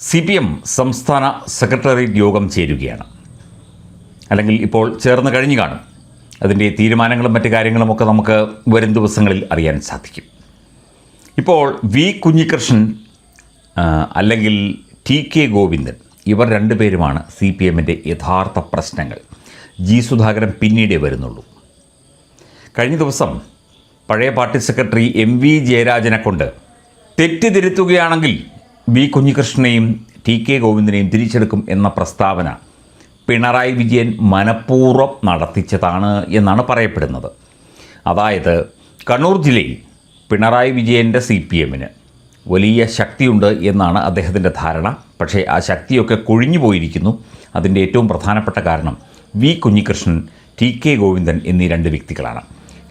CPM സംസ്ഥാന secretariat യോഗം ചേരുകയാണ്. അല്ലെങ്കിൽ ഇപ്പോൾ ചേർന്ന് കഴിഞ്ഞു കാണും. അതിൻ്റെ തീരുമാനങ്ങളും മറ്റു കാര്യങ്ങളുമൊക്കെ നമുക്ക് വരും ദിവസങ്ങളിൽ അറിയാൻ സാധിക്കും. ഇപ്പോൾ വി കുഞ്ഞികൃഷ്ണൻ അല്ലെങ്കിൽ TK ഗോവിന്ദൻ ഇവർ രണ്ടുപേരുമാണ് CPMൻ്റെ യഥാർത്ഥ പ്രശ്നങ്ങൾ. ജി സുധാകരൻ പിന്നീടേ വരുന്നുള്ളൂ. കഴിഞ്ഞ ദിവസം പഴയ പാർട്ടി സെക്രട്ടറി MV ജയരാജനെ കൊണ്ട് തെറ്റ് തിരുത്തുകയാണെങ്കിൽ വി കുഞ്ഞികൃഷ്ണനെയും TK ഗോവിന്ദനെയും തിരിച്ചെടുക്കും എന്ന പ്രസ്താവന പിണറായി വിജയൻ മനഃപൂർവ്വം നടത്തിച്ചതാണ് എന്നാണ് പറയപ്പെടുന്നത്. അതായത് കണ്ണൂർ ജില്ലയിൽ പിണറായി വിജയൻ്റെ CPMന് വലിയ ശക്തിയുണ്ട് എന്നാണ് അദ്ദേഹത്തിൻ്റെ ധാരണ. പക്ഷേ ആ ശക്തിയൊക്കെ കൊഴിഞ്ഞു പോയിരിക്കുന്നു. അതിൻ്റെ ഏറ്റവും പ്രധാനപ്പെട്ട കാരണം വി കുഞ്ഞികൃഷ്ണൻ, TK ഗോവിന്ദൻ എന്നീ രണ്ട് വ്യക്തികളാണ്.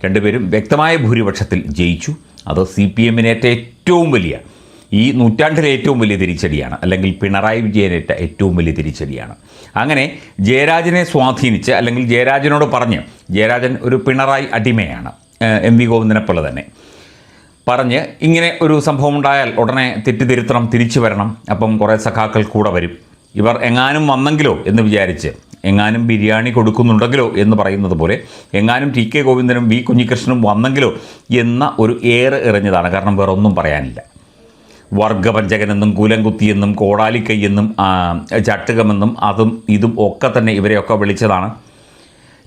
രണ്ടുപേരും വ്യക്തമായ ഭൂരിപക്ഷത്തിൽ ജയിച്ചു. അത് CPMനേറ്റ ഏറ്റവും വലിയ, ഈ നൂറ്റാണ്ടിലെ ഏറ്റവും വലിയ തിരിച്ചടിയാണ്. അല്ലെങ്കിൽ പിണറായി വിജയനേറ്റ ഏറ്റവും വലിയ തിരിച്ചടിയാണ്. അങ്ങനെ ജയരാജനെ സ്വാധീനിച്ച്, അല്ലെങ്കിൽ ജയരാജനോട് പറഞ്ഞ്, ജയരാജൻ ഒരു പിണറായി അടിമയാണ്, MV ഗോവിന്ദനെ പോലെ തന്നെ പറഞ്ഞ് ഇങ്ങനെ ഒരു സംഭവം ഉണ്ടായാൽ ഉടനെ തെറ്റിതിരുത്തണം, തിരിച്ചു വരണം, അപ്പം കുറേ സഖാക്കൾ കൂടെ വരും, ഇവർ എങ്ങാനും വന്നെങ്കിലോ എന്ന് വിചാരിച്ച്, എങ്ങാനും ബിരിയാണി കൊടുക്കുന്നുണ്ടെങ്കിലോ എന്ന് പറയുന്നത് പോലെ എങ്ങാനും TK ഗോവിന്ദനും വി കുഞ്ഞികൃഷ്ണനും വന്നെങ്കിലോ എന്ന ഒരു ഏറ് എറിഞ്ഞതാണ്. കാരണം വേറെ ഒന്നും പറയാനില്ല. വർഗപഞ്ചകനെന്നും കൂലംകുത്തിയെന്നും കോടാലിക്കൈയെന്നും ചട്ടുകമെന്നും അതും ഇതും ഒക്കെ തന്നെ ഇവരെയൊക്കെ വിളിച്ചതാണ്.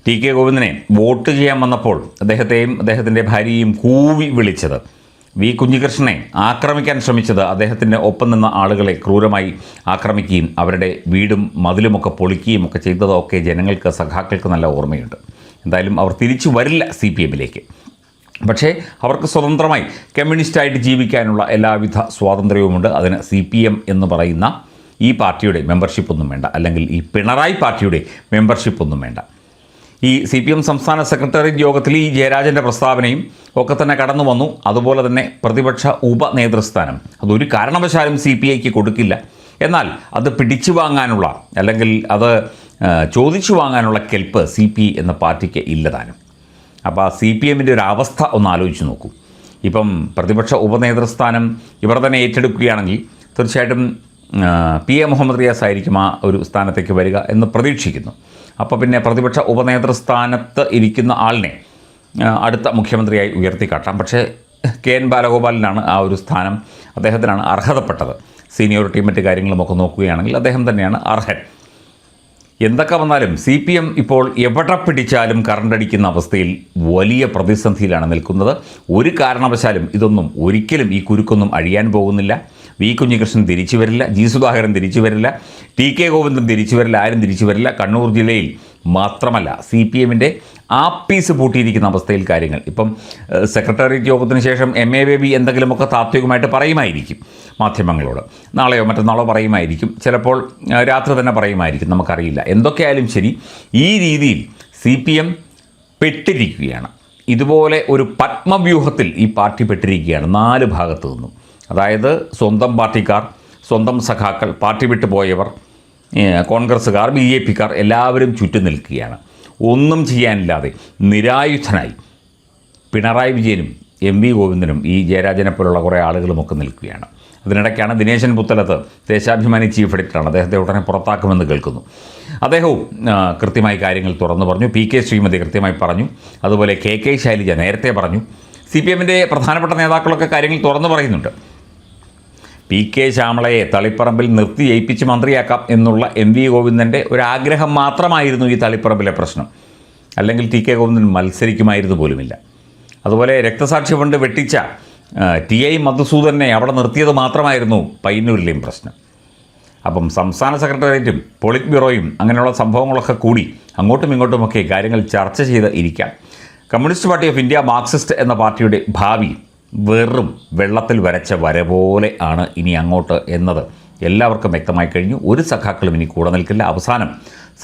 TK ഗോവിന്ദനെ വോട്ട് ചെയ്യാൻ വന്നപ്പോൾ അദ്ദേഹത്തെയും അദ്ദേഹത്തിൻ്റെ ഭാര്യയെയും കൂവി വിളിച്ചത്, വി കുഞ്ഞികൃഷ്ണനെ ആക്രമിക്കാൻ ശ്രമിച്ചത്, അദ്ദേഹത്തിൻ്റെ ഒപ്പം നിന്ന ആളുകളെ ക്രൂരമായി ആക്രമിക്കുകയും അവരുടെ വീടും മതിലുമൊക്കെ പൊളിക്കുകയും ഒക്കെ ചെയ്തതൊക്കെ ജനങ്ങൾക്ക്, സഖാക്കൾക്ക് നല്ല ഓർമ്മയുണ്ട്. എന്തായാലും അവർ തിരിച്ചു വരില്ല CPMലേക്ക്. പക്ഷേ അവർക്ക് സ്വതന്ത്രമായി കമ്മ്യൂണിസ്റ്റായിട്ട് ജീവിക്കാനുള്ള എല്ലാവിധ സ്വാതന്ത്ര്യവുമുണ്ട്. അതിന് CPM എന്ന് പറയുന്ന ഈ പാർട്ടിയുടെ മെമ്പർഷിപ്പൊന്നും വേണ്ട, അല്ലെങ്കിൽ ഈ പിണറായി പാർട്ടിയുടെ മെമ്പർഷിപ്പൊന്നും വേണ്ട. ഈ CPM സംസ്ഥാന സെക്രട്ടേറിയറ്റ് യോഗത്തിൽ ഈ ജയരാജൻ്റെ പ്രസ്താവനയും ഒക്കെ തന്നെ കടന്നു വന്നു. അതുപോലെ തന്നെ പ്രതിപക്ഷ ഉപനേതൃസ്ഥാനം അതൊരു കാരണവശാലും CPIക്ക് കൊടുക്കില്ല. എന്നാൽ അത് പിടിച്ചു വാങ്ങാനുള്ള, അല്ലെങ്കിൽ അത് ചോദിച്ചു വാങ്ങാനുള്ള കെൽപ്പ് CPI എന്ന പാർട്ടിക്ക് ഇല്ലതാനും. അപ്പോൾ CPMൻ്റെ ഒരു അവസ്ഥ ഒന്ന് ആലോചിച്ച് നോക്കൂ. ഇപ്പം പ്രതിപക്ഷ ഉപനേതൃസ്ഥാനം ഇവർ തന്നെ ഏറ്റെടുക്കുകയാണെങ്കിൽ തീർച്ചയായിട്ടും PA മുഹമ്മദ് റിയാസ് ആയിരിക്കും ആ ഒരു സ്ഥാനത്തേക്ക് വരിക എന്ന് പ്രതീക്ഷിക്കുന്നു. അപ്പോൾ പിന്നെ പ്രതിപക്ഷ ഉപനേതൃസ്ഥാനത്ത് ഇരിക്കുന്ന ആളിനെ അടുത്ത മുഖ്യമന്ത്രിയായി ഉയർത്തിക്കാട്ടാം. പക്ഷേ KN ബാലഗോപാലിനാണ് ആ ഒരു സ്ഥാനം, അദ്ദേഹത്തിനാണ് അർഹതപ്പെട്ടത്. സീനിയോറിറ്റി മറ്റ് കാര്യങ്ങളുമൊക്കെ നോക്കുകയാണെങ്കിൽ അദ്ദേഹം തന്നെയാണ് അർഹൻ. എന്തൊക്കെ വന്നാലും CPM ഇപ്പോൾ എവിടെ പിടിച്ചാലും കറണ്ടടിക്കുന്ന അവസ്ഥയിൽ വലിയ പ്രതിസന്ധിയിലാണ് നിൽക്കുന്നത്. ഒരു കാരണവശാലും ഇതൊന്നും ഒരിക്കലും ഈ കുരുക്കൊന്നും അഴിയാൻ പോകുന്നില്ല. വി കുഞ്ഞികൃഷ്ണൻ തിരിച്ചു വരില്ല, ജി സുധാകരൻ തിരിച്ചു വരില്ല, TK ഗോവിന്ദൻ തിരിച്ചു വരില്ല, ആരും തിരിച്ചു വരില്ല. കണ്ണൂർ ജില്ലയിൽ മാത്രമല്ല CPMൻ്റെ ആപ്പീസ് പൂട്ടിയിരിക്കുന്ന അവസ്ഥയിൽ കാര്യങ്ങൾ. ഇപ്പം സെക്രട്ടേറിയറ്റ് യോഗത്തിന് ശേഷം MA ബേബി എന്തെങ്കിലുമൊക്കെ താത്വികമായിട്ട് പറയുമായിരിക്കും മാധ്യമങ്ങളോട്, നാളെയോ മറ്റന്നാളോ പറയുമായിരിക്കും, ചിലപ്പോൾ രാത്രി തന്നെ പറയുമായിരിക്കും, നമുക്കറിയില്ല. എന്തൊക്കെയായാലും ശരി, ഈ രീതിയിൽ CPM പെട്ടിരിക്കുകയാണ്. ഇതുപോലെ ഒരു പത്മവ്യൂഹത്തിൽ ഈ പാർട്ടി പെട്ടിരിക്കുകയാണ് 4 ഭാഗത്തു നിന്നും. അതായത് സ്വന്തം പാർട്ടിക്കാർ, സ്വന്തം സഖാക്കൾ, പാർട്ടി വിട്ടു പോയവർ, കോൺഗ്രസ്സുകാർ, BJPക്കാർ എല്ലാവരും ചുറ്റും നിൽക്കുകയാണ്. ഒന്നും ചെയ്യാനില്ലാതെ നിരായുധനായി പിണറായി വിജയനും MV ഗോവിന്ദനും ഈ ജയരാജനെ പോലുള്ള കുറേ ആളുകളുമൊക്കെ നിൽക്കുകയാണ്. അതിനിടയ്ക്കാണ് ദിനേശൻ പുത്തലത്ത്, ദേശാഭിമാനി ചീഫ് എഡിറ്ററാണ്, അദ്ദേഹത്തെ ഉടനെ പുറത്താക്കുമെന്ന് കേൾക്കുന്നു. അദ്ദേഹവും കൃത്യമായി കാര്യങ്ങൾ തുറന്നു പറഞ്ഞു. PK ശ്രീമതി കൃത്യമായി പറഞ്ഞു. അതുപോലെ KK ശൈലജ നേരത്തെ പറഞ്ഞു. CPMൻ്റെ പ്രധാനപ്പെട്ട നേതാക്കളൊക്കെ കാര്യങ്ങൾ തുറന്നു പറയുന്നുണ്ട്. PK ശ്യാമളയെ തളിപ്പറമ്പിൽ നിർത്തി ജയിപ്പിച്ച് മന്ത്രിയാക്കാം എന്നുള്ള MV ഗോവിന്ദൻ്റെ ഒരു ആഗ്രഹം മാത്രമായിരുന്നു ഈ തളിപ്പറമ്പിലെ പ്രശ്നം. അല്ലെങ്കിൽ TK ഗോവിന്ദൻ മത്സരിക്കുമായിരുന്നു പോലുമില്ല. അതുപോലെ രക്തസാക്ഷി ഫണ്ട് വെട്ടിച്ച TI മധുസൂദനെ അവിടെ നിർത്തിയത് മാത്രമായിരുന്നു പയ്യന്നൂരിലെയും പ്രശ്നം. അപ്പം സംസ്ഥാന സെക്രട്ടേറിയറ്റും പോളിറ്റ് ബ്യൂറോയും അങ്ങനെയുള്ള സംഭവങ്ങളൊക്കെ കൂടി അങ്ങോട്ടും ഇങ്ങോട്ടുമൊക്കെ കാര്യങ്ങൾ ചർച്ച ചെയ്ത് ഇരിക്കാം. Communist party of India, Marxist എന്ന പാർട്ടിയുടെ ഭാവി വെറും വെള്ളത്തിൽ വരച്ച വര പോലെ ആണ് ഇനി അങ്ങോട്ട് എന്നത് എല്ലാവർക്കും വ്യക്തമായി കഴിഞ്ഞു. ഒരു സഖാക്കളും ഇനി കൂടെ നിൽക്കില്ല. അവസാനം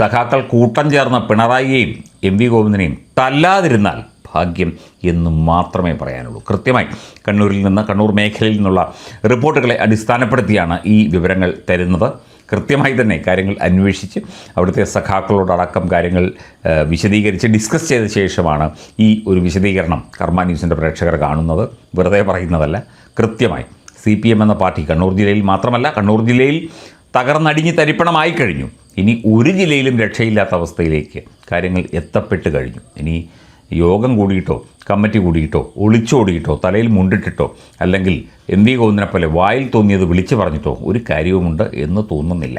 സഖാക്കൾ കൂട്ടം ചേർന്ന് പിണറായിയെയും MV ഗോവിന്ദനെയും തല്ലാതിരുന്നാൽ ഭാഗ്യം എന്നും മാത്രമേ പറയാനുള്ളൂ. കൃത്യമായി കണ്ണൂർ മേഖലയിൽ നിന്നുള്ള റിപ്പോർട്ടുകളെ അടിസ്ഥാനപ്പെടുത്തിയാണ് ഈ വിവരങ്ങൾ തരുന്നത്. കൃത്യമായി തന്നെ കാര്യങ്ങൾ അന്വേഷിച്ച് അവിടുത്തെ സഖാക്കളോടടക്കം കാര്യങ്ങൾ വിശദീകരിച്ച് ഡിസ്കസ് ചെയ്ത ശേഷമാണ് ഈ ഒരു വിശദീകരണം കർമ്മ ന്യൂസിൻ്റെ പ്രേക്ഷകർ കാണുന്നത്. വെറുതെ പറയുന്നതല്ല, കൃത്യമായി CPM എന്ന പാർട്ടി കണ്ണൂർ ജില്ലയിൽ മാത്രമല്ല, കണ്ണൂർ ജില്ലയിൽ തകർന്നടിഞ്ഞ് തരിപ്പണമായി കഴിഞ്ഞു. ഇനി ഒരു ജില്ലയിലും രക്ഷയില്ലാത്ത അവസ്ഥയിലേക്ക് കാര്യങ്ങൾ എത്തപ്പെട്ട് കഴിഞ്ഞു. ഇനി യോഗം കൂടിയിട്ടോ കമ്മിറ്റി കൂടിയിട്ടോ ഒളിച്ചോടിയിട്ടോ തലയിൽ മുണ്ടിട്ടിട്ടോ അല്ലെങ്കിൽ MP ഗോവിന്ദനെ പോലെ വായിൽ തോന്നിയത് വിളിച്ചു പറഞ്ഞിട്ടോ ഒരു കാര്യവുമുണ്ട് എന്ന് തോന്നുന്നില്ല.